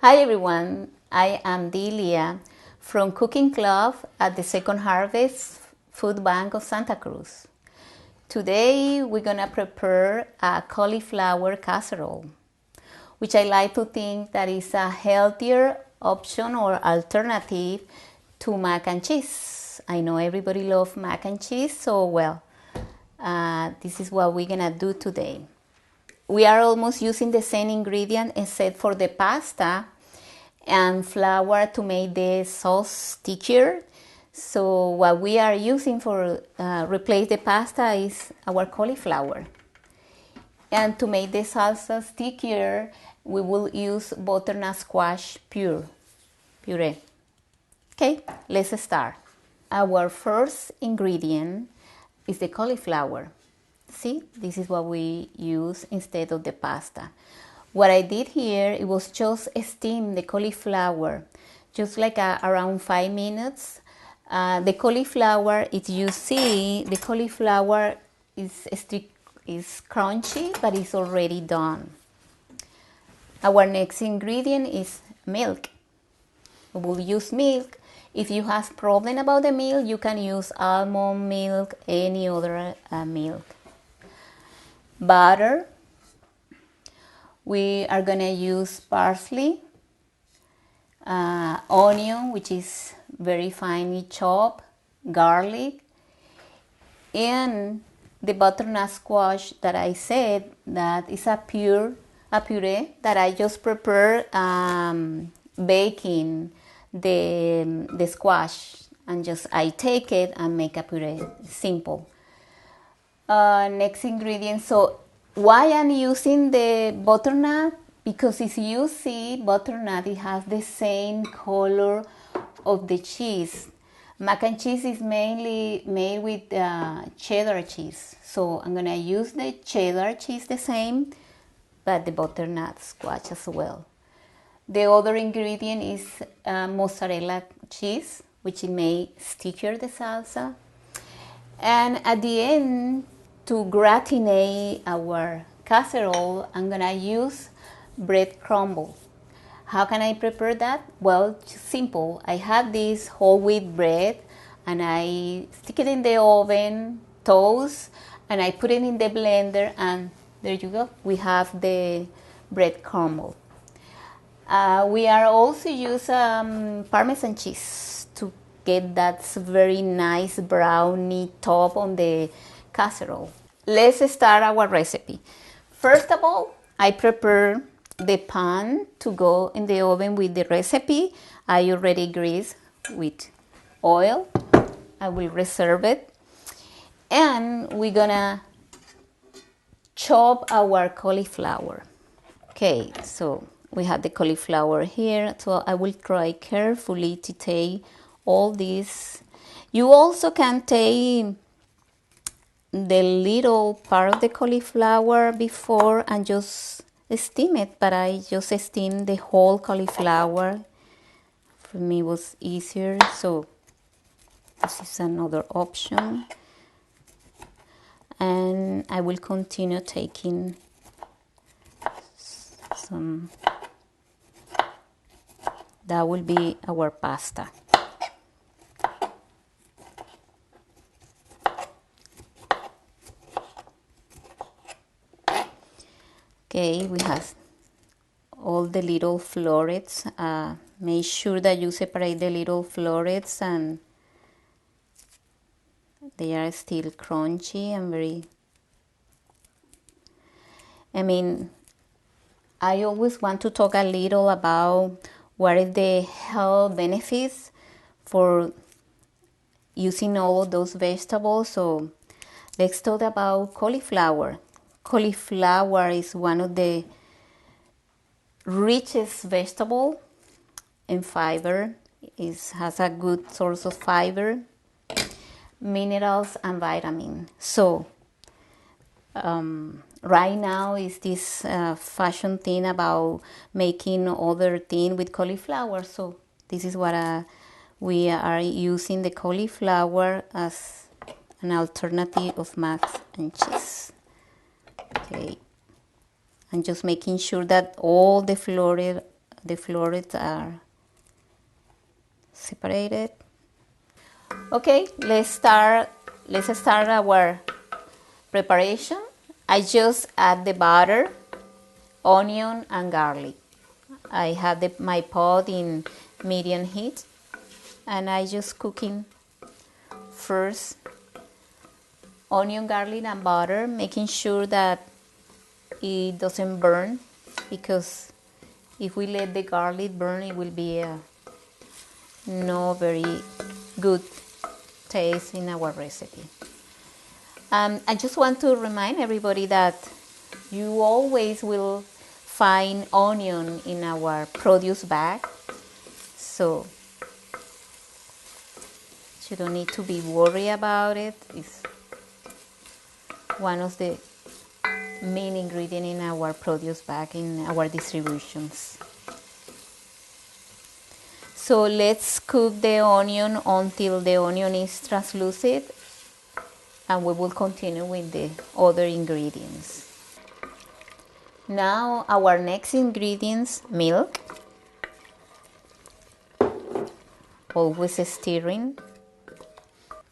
Hi everyone, I am Delia from Cooking Club at the Second Harvest Food Bank of Santa Cruz. Today we're gonna prepare a cauliflower casserole, which I like to think that is a healthier option or alternative to mac and cheese. I know everybody loves mac and cheese, so this is what we're gonna do today. We are almost using the same ingredient except for the pasta and flour to make the sauce stickier. So what we are using for replace the pasta is our cauliflower. And to make the salsa stickier, we will use butternut squash puree. Okay, let's start. Our first ingredient is the cauliflower. See, this is what we use instead of the pasta. What I did here, it was just steam the cauliflower, just like around 5 minutes. The cauliflower, if you see, the cauliflower is crunchy, but it's already done. Our next ingredient is milk. We will use milk. If you have problem about the milk, you can use almond milk, any other milk. Butter. We are gonna use parsley, onion, which is very finely chopped, garlic, and the butternut squash that I said that is a puree that I just prepared baking the squash, and just I take it and make a puree. Simple. Next ingredient. So why I'm using the butternut? Because if you see butternut, it has the same color of the cheese. Mac and cheese is mainly made with cheddar cheese. So I'm gonna use the cheddar cheese the same, but the butternut squash as well. The other ingredient is mozzarella cheese, which may stickier the salsa. And at the end, to gratinate our casserole, I'm gonna use bread crumble. How can I prepare that? Well, simple. I have this whole wheat bread and I stick it in the oven, toast, and I put it in the blender, and there you go. We have the bread crumble. We are also use Parmesan cheese to get that very nice brownie top on the casserole. Let's start our recipe. First of all, I prepare the pan to go in the oven with the recipe. I already grease with oil. I will reserve it. And we're gonna chop our cauliflower. Okay, so we have the cauliflower here. So I will try carefully to take all this. You also can take the little part of the cauliflower before and just steam it, but I just steamed the whole cauliflower. For me it was easier, so this is another option. And I will continue taking some. That will be our pasta. Okay, we have all the little florets. Make sure that you separate the little florets and they are still crunchy and very... I always want to talk a little about what is the health benefits for using all of those vegetables. So let's talk about cauliflower. Cauliflower is one of the richest vegetable in fiber. It has a good source of fiber, minerals, and vitamins. So right now is this fashion thing about making other thing with cauliflower. So this is what we are using the cauliflower as an alternative of mac and cheese. Okay, and just making sure that all the the florets are separated. Okay, let's start our preparation. I just add the butter, onion, and garlic. I have my pot in medium heat, and I just cooking first onion, garlic, and butter, making sure that it doesn't burn, because if we let the garlic burn, it will be no very good taste in our recipe. I just want to remind everybody that you always will find onion in our produce bag, so you don't need to be worried about it. It's one of the main ingredients in our produce bag in our distributions. So let's cook the onion until the onion is translucent, and we will continue with the other ingredients. Now our next ingredients, milk. Always stirring.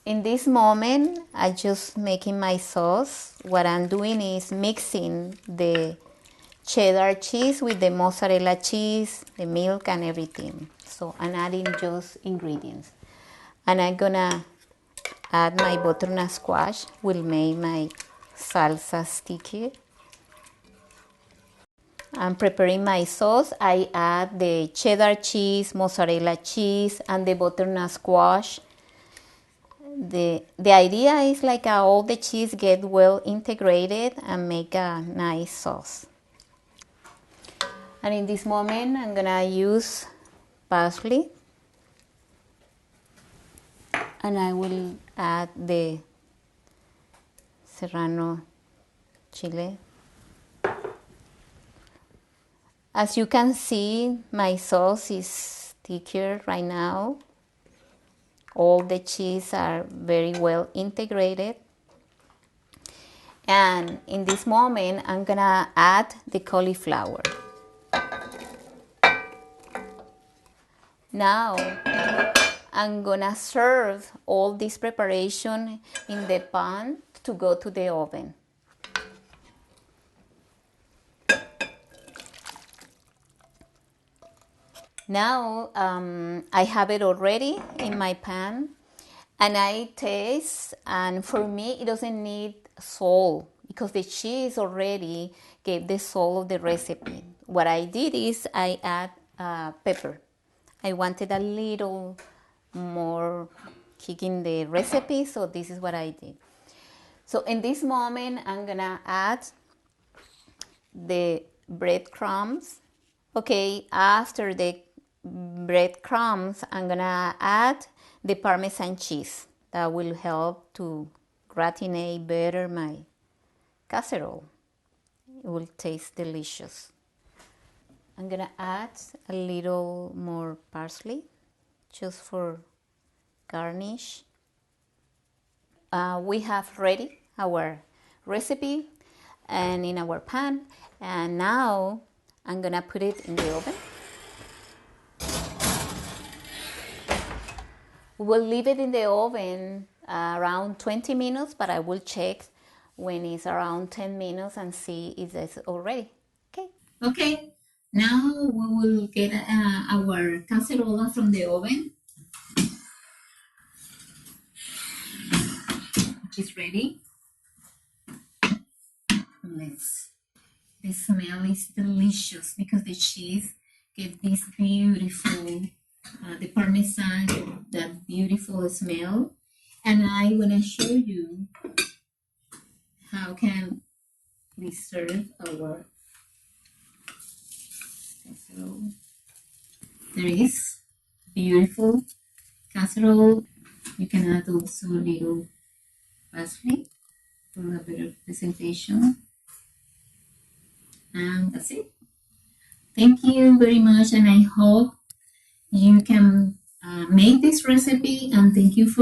In this moment, I just making my sauce. What I'm doing is mixing the cheddar cheese with the mozzarella cheese, the milk, and everything. So I'm adding just ingredients. And I'm gonna add my butternut squash, will make my salsa sticky. I'm preparing my sauce. I add the cheddar cheese, mozzarella cheese, and the butternut squash. The idea is like all the cheese get well integrated and make a nice sauce. And in this moment, I'm gonna use parsley, and I will add the serrano chile. As you can see, my sauce is thicker right now. All the cheese are very well integrated. And in this moment, I'm gonna add the cauliflower. Now, I'm gonna serve all this preparation in the pan to go to the oven. Now I have it already in my pan, and I taste, and for me it doesn't need salt because the cheese already gave the salt of the recipe. What I did is I add pepper. I wanted a little more kick in the recipe, so this is what I did. So in this moment, I'm gonna add the breadcrumbs. Okay, after the breadcrumbs, I'm gonna add the Parmesan cheese. That will help to gratinate better my casserole. It will taste delicious. I'm gonna add a little more parsley just for garnish. We have ready our recipe and in our pan, and now I'm gonna put it in the oven. We will leave it in the oven around 20 minutes, but I will check when it's around 10 minutes and see if it's already. Okay, now we will get our casserole from the oven, which is ready. The smell is delicious because the cheese gets this beautiful, the Parmesan, that beautiful smell. And I want to show you how can we serve our casserole. There is beautiful casserole. You can add also a little parsley for a better presentation. And that's it. Thank you very much, and I hope you can make this recipe, and thank you for